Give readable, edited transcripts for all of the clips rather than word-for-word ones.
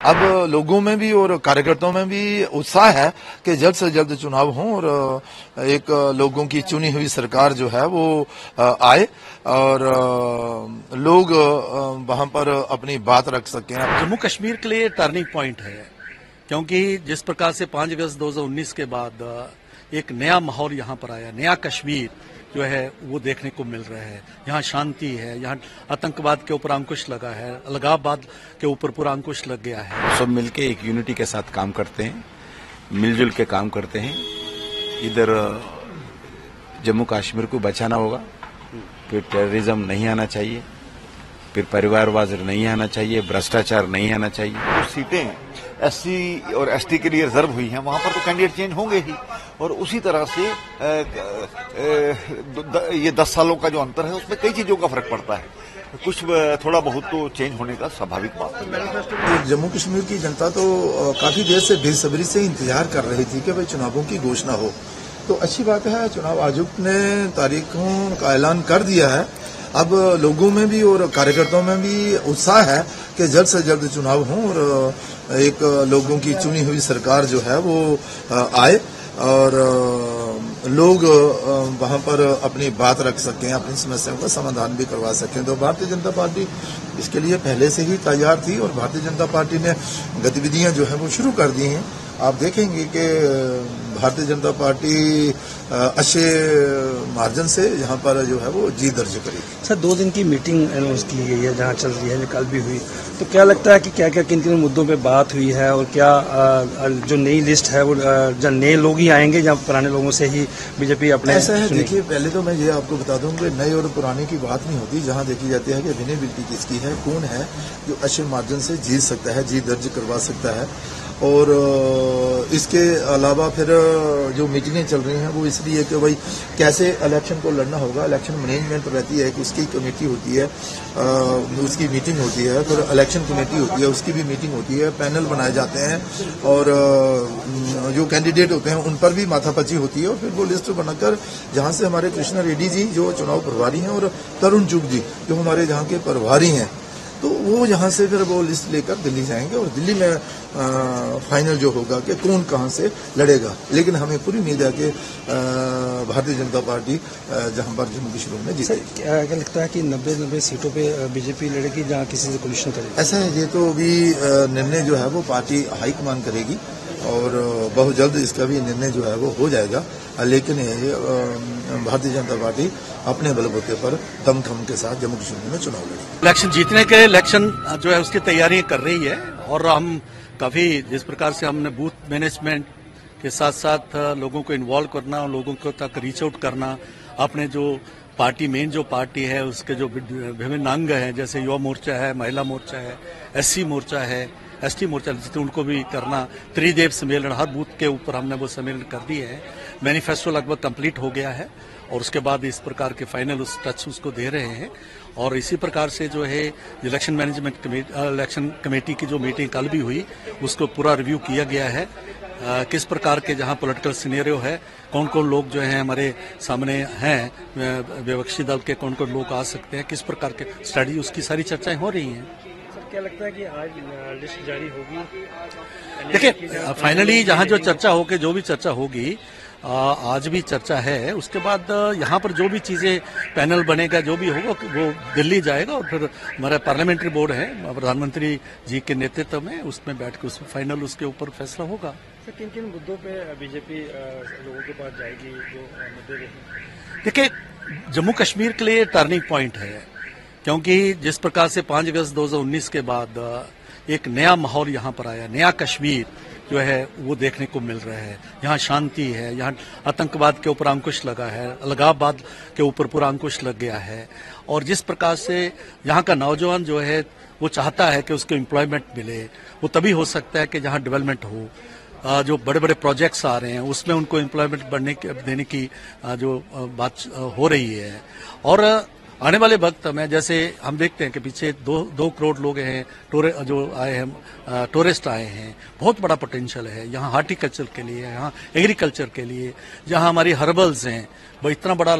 अब लोगों में भी और कार्यकर्ताओं में भी उत्साह है कि जल्द से जल्द चुनाव हों और एक लोगों की चुनी हुई सरकार जो है वो आए और लोग वहां पर अपनी बात रख सकें। जम्मू कश्मीर के लिए टर्निंग पॉइंट है, क्योंकि जिस प्रकार से 5 अगस्त 2019 के बाद एक नया माहौल यहाँ पर आया, नया कश्मीर जो है वो देखने को मिल रहा है। यहाँ शांति है, यहाँ आतंकवाद के ऊपर अंकुश लगा है, अलगाववाद के ऊपर पूरा अंकुश लग गया है। सब मिलके एक यूनिटी के साथ काम करते हैं, मिलजुल के काम करते हैं। इधर जम्मू कश्मीर को बचाना होगा, फिर टेररिज्म नहीं आना चाहिए, फिर परिवारवाद नहीं आना चाहिए, भ्रष्टाचार नहीं आना चाहिए। जो सीटें एससी और एसटी के लिए रिजर्व हुई हैं वहां पर तो कैंडिडेट चेंज होंगे ही, और उसी तरह से ये 10 सालों का जो अंतर है उसमें कई चीजों का फर्क पड़ता है। कुछ थोड़ा बहुत तो चेंज होने का स्वाभाविक बात है। जम्मू कश्मीर की जनता तो काफी देर से बेसब्री से इंतजार कर रही थी कि भाई चुनावों की घोषणा हो, तो अच्छी बात है चुनाव आयुक्त ने तारीखों का ऐलान कर दिया है। अब लोगों में भी और कार्यकर्ताओं में भी उत्साह है कि जल्द से जल्द चुनाव हों और एक लोगों की चुनी हुई सरकार जो है वो आए और लोग वहां पर अपनी बात रख सकें, अपनी समस्याओं का समाधान भी करवा सकें। तो भारतीय जनता पार्टी इसके लिए पहले से ही तैयार थी और भारतीय जनता पार्टी ने गतिविधियां जो है वो शुरू कर दी हैं। आप देखेंगे कि भारतीय जनता पार्टी अच्छे मार्जिन से यहाँ पर जो है वो जीत दर्ज करेगी। सर 2 दिन की मीटिंग अनाउंस की गई है जहाँ चल रही है, कल भी हुई, तो क्या लगता है कि क्या क्या किन किन मुद्दों पे बात हुई है और क्या जो नई लिस्ट है वो जो नए लोग ही आएंगे या पुराने लोगों से ही बीजेपी अपने? ऐसा है, देखिए पहले तो मैं ये आपको बता दूं कि नए और पुराने की बात नहीं होती। जहाँ देखी जाती है कि विनेबिलिटी किसकी है, कौन है जो अच्छे मार्जिन से जीत सकता है, जीत दर्ज करवा सकता है। और इसके अलावा फिर जो मीटिंगें चल रही हैं वो इसलिए कि भाई कैसे इलेक्शन को लड़ना होगा। इलेक्शन मैनेजमेंट रहती है कि उसकी कमेटी होती है, उसकी मीटिंग होती है, फिर इलेक्शन कमेटी होती है, उसकी भी मीटिंग होती है, पैनल बनाए जाते हैं और जो कैंडिडेट होते हैं उन पर भी माथापच्ची होती है और फिर वो लिस्ट बनाकर जहां से हमारे कृष्णा रेड्डी जी जो चुनाव प्रभारी हैं और तरुण चुग जी जो हमारे जहां के प्रभारी हैं, तो वो यहाँ से फिर वो लिस्ट लेकर दिल्ली जाएंगे और दिल्ली में फाइनल जो होगा कि कौन कहाँ से लड़ेगा। लेकिन हमें पूरी उम्मीद है कि भारतीय जनता पार्टी जहाँ पर जम्मू कश्मीर में जीतेगी। क्या लगता है कि 90 सीटों पे बीजेपी लड़ेगी जहाँ किसी से कोलिशन करेगी? ऐसा है, ये तो अभी निर्णय जो है वो पार्टी हाईकमान करेगी और बहुत जल्द इसका भी निर्णय जो है वो हो जाएगा। लेकिन भारतीय जनता पार्टी अपने बलबूते पर दमखम के साथ जम्मू कश्मीर में चुनाव लड़ेगी। इलेक्शन जीतने के इलेक्शन जो है उसकी तैयारी कर रही है और हम काफी जिस प्रकार से हमने बूथ मैनेजमेंट के साथ साथ लोगों को इन्वॉल्व करना, लोगों को तक रीच आउट करना, अपने जो पार्टी मेन जो पार्टी है उसके जो विभिन्न अंग हैं जैसे युवा मोर्चा है, महिला मोर्चा है, एससी मोर्चा है, एसटी मोर्चा, उनको भी करना, त्रिदेव सम्मेलन हर बूथ के ऊपर हमने वो सम्मेलन कर दिए हैं। मैनिफेस्टो लगभग कंप्लीट हो गया है और उसके बाद इस प्रकार के फाइनल टच उसको दे रहे हैं और इसी प्रकार से जो है इलेक्शन मैनेजमेंट इलेक्शन कमेटी की जो मीटिंग कल भी हुई उसको पूरा रिव्यू किया गया है। किस प्रकार के जहां पॉलिटिकल सिनेरियो है, कौन कौन लोग जो हैं हमारे सामने हैं, विपक्षी दल के कौन कौन लोग आ सकते हैं, किस प्रकार के स्टडी, उसकी सारी चर्चाएं हो रही हैं। क्या लगता है कि आज लिस्ट जारी होगी? देखिए फाइनली जहां जो चर्चा होगी, जो भी चर्चा होगी, आज भी चर्चा है, उसके बाद यहाँ पर जो भी चीजें पैनल बनेगा, जो भी होगा वो दिल्ली जाएगा और फिर हमारा पार्लियामेंट्री बोर्ड है प्रधानमंत्री जी के नेतृत्व में, उसमें बैठ के उसमें फाइनल उसके ऊपर फैसला होगा। तो किन किन मुद्दों पे बीजेपी लोगों के पास जाएगी जो मुद्दे? देखिए जम्मू कश्मीर के लिए टर्निंग पॉइंट है, क्योंकि जिस प्रकार से 5 अगस्त 2019 के बाद एक नया माहौल यहाँ पर आया, नया कश्मीर जो है वो देखने को मिल रहा है। यहाँ शांति है, यहाँ आतंकवाद के ऊपर अंकुश लगा है, अलगाववाद के ऊपर पूरा अंकुश लग गया है और जिस प्रकार से यहाँ का नौजवान जो है वो चाहता है कि उसको एम्प्लॉयमेंट मिले, वो तभी हो सकता है कि जहाँ डेवलपमेंट हो। जो बड़े बड़े प्रोजेक्ट्स आ रहे हैं उसमें उनको एम्प्लॉयमेंट देने की जो बात हो रही है और आने वाले वक्त में जैसे हम देखते हैं कि पीछे 2 करोड़ लोग हैं जो आए हैं, टूरिस्ट आए हैं, बहुत बड़ा पोटेंशियल है यहाँ हार्टिकल्चर के लिए, यहाँ एग्रीकल्चर के लिए, जहाँ हमारी हर्बल्स हैं, वो इतना बड़ा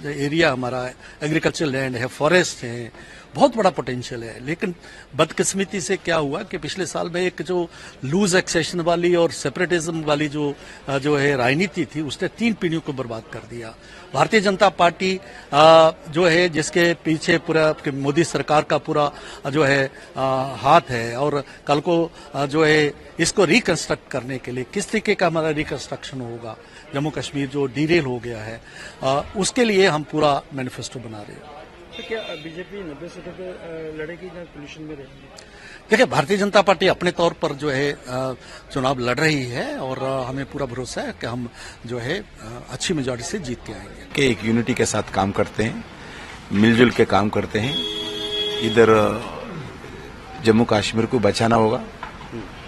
एरिया हमारा एग्रीकल्चर लैंड है, फॉरेस्ट है, बहुत बड़ा पोटेंशियल है। लेकिन बदकिस्मती से क्या हुआ कि पिछले साल में एक जो लूज एक्सेशन वाली और सेपरेटिज्म वाली जो है राजनीति थी, उसने 3 पीढ़ियों को बर्बाद कर दिया। भारतीय जनता पार्टी जो है, जिसके पीछे पूरा मोदी सरकार का पूरा जो है हाथ है, और कल को जो है इसको रिकंस्ट्रक्ट करने के लिए किस तरीके का हमारा रिकंस्ट्रक्शन होगा, जम्मू कश्मीर जो डीरेल हो गया है, उसके लिए हम पूरा मैनिफेस्टो बना रहे हैं। तो क्या बीजेपी 90 सीटों पर लड़ेगी या पोजीशन में रहेगी? देखिए, भारतीय जनता पार्टी अपने तौर पर जो है चुनाव लड़ रही है, और हमें पूरा भरोसा है कि हम जो है अच्छी मेजॉरिटी से जीत के आएंगे। कि एक यूनिटी के साथ काम करते हैं, मिलजुल के काम करते हैं। इधर जम्मू कश्मीर को बचाना होगा,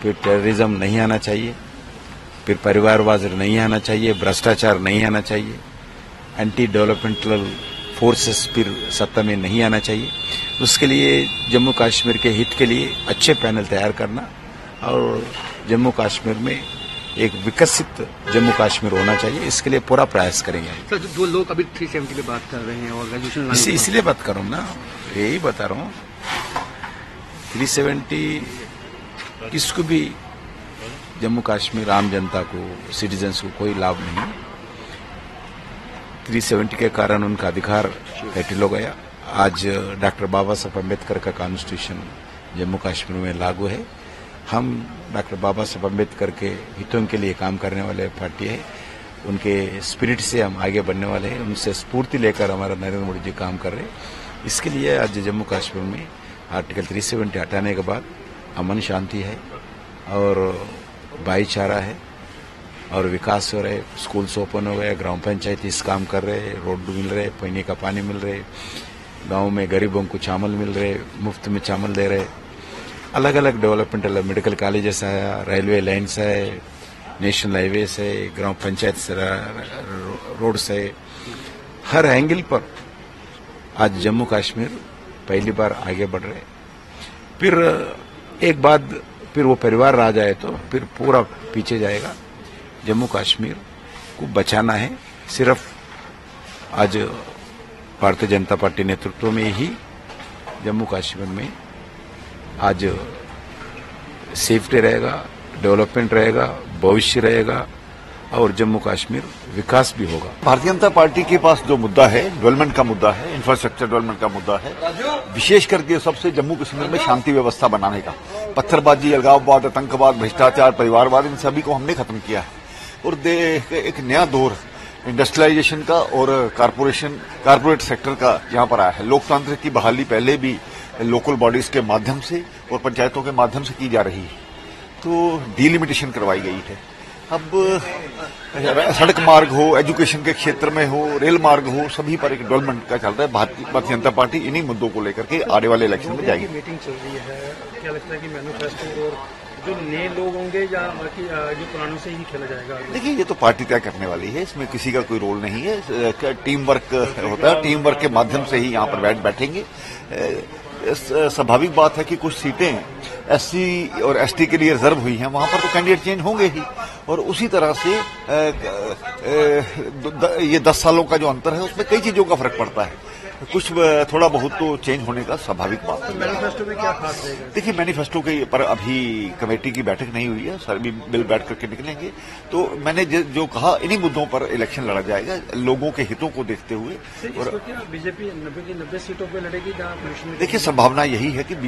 फिर टेररिज्म नहीं आना चाहिए, फिर परिवारवाद नहीं आना चाहिए, भ्रष्टाचार नहीं आना चाहिए, एंटी डेवलपमेंटल फोर्सेस फिर सत्ता में नहीं आना चाहिए। उसके लिए जम्मू कश्मीर के हित के लिए अच्छे पैनल तैयार करना, और जम्मू कश्मीर में एक विकसित जम्मू कश्मीर होना चाहिए, इसके लिए पूरा प्रयास करेंगे। सर, जो लोग अभी 370 की बात कर रहे हैं और ग्रेजुएशन इसलिए बात कर रहा हूँ ना, यही बता रहा हूँ, 370 किसको भी, जम्मू कश्मीर आम जनता को, सिटीजन्स को कोई लाभ नहीं। 370 के कारण उनका अधिकार कैटिल हो गया। आज डॉक्टर बाबा साहब अम्बेडकर का कॉन्स्टिट्यूशन जम्मू कश्मीर में लागू है। हम डॉक्टर बाबा साहब अम्बेडकर के हितों के लिए काम करने वाले पार्टी है, उनके स्पिरिट से हम आगे बढ़ने वाले हैं, उनसे स्फूर्ति लेकर हमारा नरेंद्र मोदी जी काम कर रहे हैं। इसके लिए आज जम्मू कश्मीर में आर्टिकल 370 हटाने के बाद अमन शांति है, और भाईचारा है, और विकास हो रहे। स्कूल्स ओपन हो गए, ग्राम पंचायत इस काम कर रहे, रोड मिल रहे, पीने का पानी मिल रहे, गांव में गरीबों को चावल मिल रहे, मुफ्त में चावल दे रहे, अलग अलग डेवलपमेंटल मेडिकल कॉलेजेस है, रेलवे लाइन्स है, नेशनल हाईवेज है, ग्राम पंचायत रोड्स है। हर एंगल पर आज जम्मू कश्मीर पहली बार आगे बढ़ रहे। फिर एक बात, फिर वो परिवार आ जाए तो फिर पूरा पीछे जाएगा। जम्मू कश्मीर को बचाना है, सिर्फ आज भारतीय जनता पार्टी नेतृत्व में ही जम्मू कश्मीर में आज सेफ्टी रहेगा, डेवलपमेंट रहेगा, भविष्य रहेगा, और जम्मू कश्मीर विकास भी होगा। भारतीय जनता पार्टी के पास जो मुद्दा है, डेवलपमेंट का मुद्दा है, इंफ्रास्ट्रक्चर डेवलपमेंट का मुद्दा है, विशेष करके सबसे जम्मू कश्मीर में शांति व्यवस्था बनाने का। पत्थरबाजी, अलगाववाद, आतंकवाद, भ्रष्टाचार, परिवारवाद, इन सभी को हमने खत्म किया है, और एक नया दौर इंडस्ट्रियलाइजेशन का और कारपोरेट सेक्टर का यहाँ पर आया है। लोकतंत्र की बहाली पहले भी लोकल बॉडीज के माध्यम से और पंचायतों के माध्यम से की जा रही है, तो डिलिमिटेशन करवाई गई है। अब सड़क मार्ग हो, एजुकेशन के क्षेत्र में हो, रेल मार्ग हो, सभी पर एक डेवलपमेंट का चल रहा है। भारतीय जनता पार्टी इन्हीं मुद्दों को लेकर के आने वाले इलेक्शन में जाएगी। मीटिंग चल रही है, क्या लगता है कि मैनिफेस्टो और जो नए लोग होंगे या बाकी जो पुरानों से ही खेला जाएगा? देखिए, ये तो पार्टी तय करने वाली है, इसमें किसी का कोई रोल नहीं है। टीम वर्क होता है, टीम वर्क के माध्यम से ही यहाँ पर बैठेंगे। स्वाभाविक बात है कि कुछ सीटें एससी और एसटी के लिए रिजर्व हुई हैं, वहां पर तो कैंडिडेट चेंज होंगे ही, और उसी तरह से ये 10 सालों का जो अंतर है उसमें कई चीजों का फर्क पड़ता है। कुछ थोड़ा बहुत तो चेंज होने का स्वाभाविक बात है। मैनिफेस्टो में क्या खास रहेगा? देखिए, मैनिफेस्टो के पर अभी कमेटी की बैठक नहीं हुई है, सभी बिल बैठ करके निकलेंगे। तो मैंने जो कहा, इन्हीं मुद्दों पर इलेक्शन लड़ा जाएगा, लोगों के हितों को देखते हुए। और बीजेपी 90 की 90 सीटों पर लड़ेगी? देखिए, संभावना यही है कि